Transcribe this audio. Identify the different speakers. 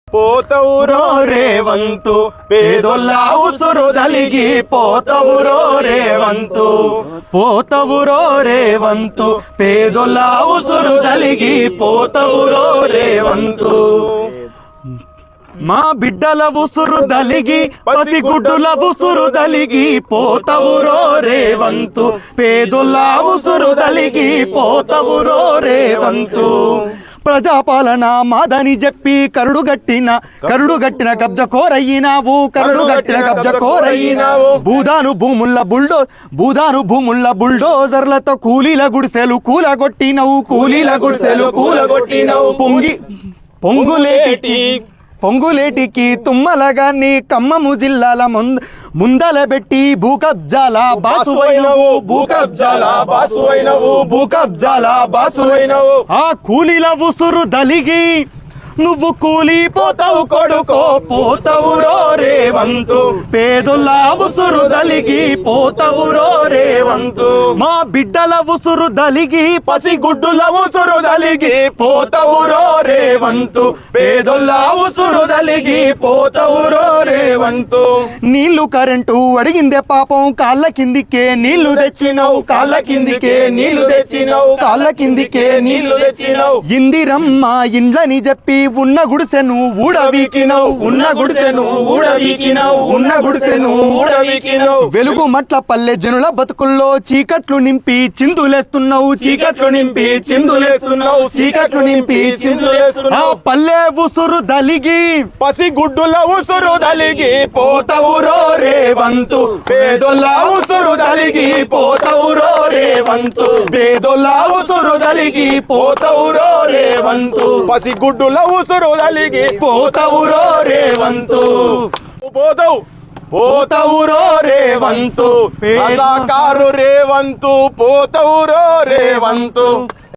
Speaker 1: పోతవురో రేవంతు పేదొల్ల ఉసురు దలిగి పోతవురో రేవంతు పోతవురో రేవంతు పేదొల్ల ఉసురు దలిగి పోతవురో రేవంతు మా బిడ్డల ఉసురు దలిగి పసిగుడ్డుల ఉసురు దలిగి పోతవురో రేవంతు పేదొల్ల ఉసురు దలిగి పోతవురో రేవంతు ప్రజాపాలన మాదని చెప్పి కరుడుగట్టిన కబ్జకోరయ్యినావు బూదాను భూముల్ల బుల్డోజర్లతో కూలీల గుడిసెలు కూలగొట్టినవు పొంగులేటికి తుమ్మలగాన్ని ఖమ్మము జిల్లాల ముందలబెట్టి భూకబ్జాల బాసువైనవు ఆ కూలీల ఉసురు దలిగి నువ్వు కూలిపోతావు కొడుకో పోతవురో రేవంతు పేదొల్ల ఉసురు దలిగి పోతవురో రేవంతు మా బిడ్డల ఉసురు దలిగి పసిగుడ్డుల ఉసురు దలిగి పోతవురో రేవంతు పేదొల్ల ఉసురు దలిగి పోతవురో రేవంతు నీళ్లు కరెంటు అడిగిందే పాపం కాళ్ళ కిందికే నీళ్లు తెచ్చినావు ఇందిరమ్మ ఇండ్లని చెప్పి ఉన్న గుడిసెను ఊడవీకినవు వెలుగు మట్ల పల్లె జనుల బతుకుల్లో చీకట్లు నింపి చిందులేస్తున్నావు ఆ పల్లె ఉసురు దలిగి పసిగుడ్డుల ఉసురు దలిగి పోతవురో రేవంతు పేదొల్ల ఉసురు దలిగి పోతవురో రేవంతు పోతవురో రేవంతు పసిగుడ్డుల ఉసురు దలిగి పోతవురో రేవంతు పోతవురో రేవంతు రజాకారు రేవంతు పోతవురో రేవంతు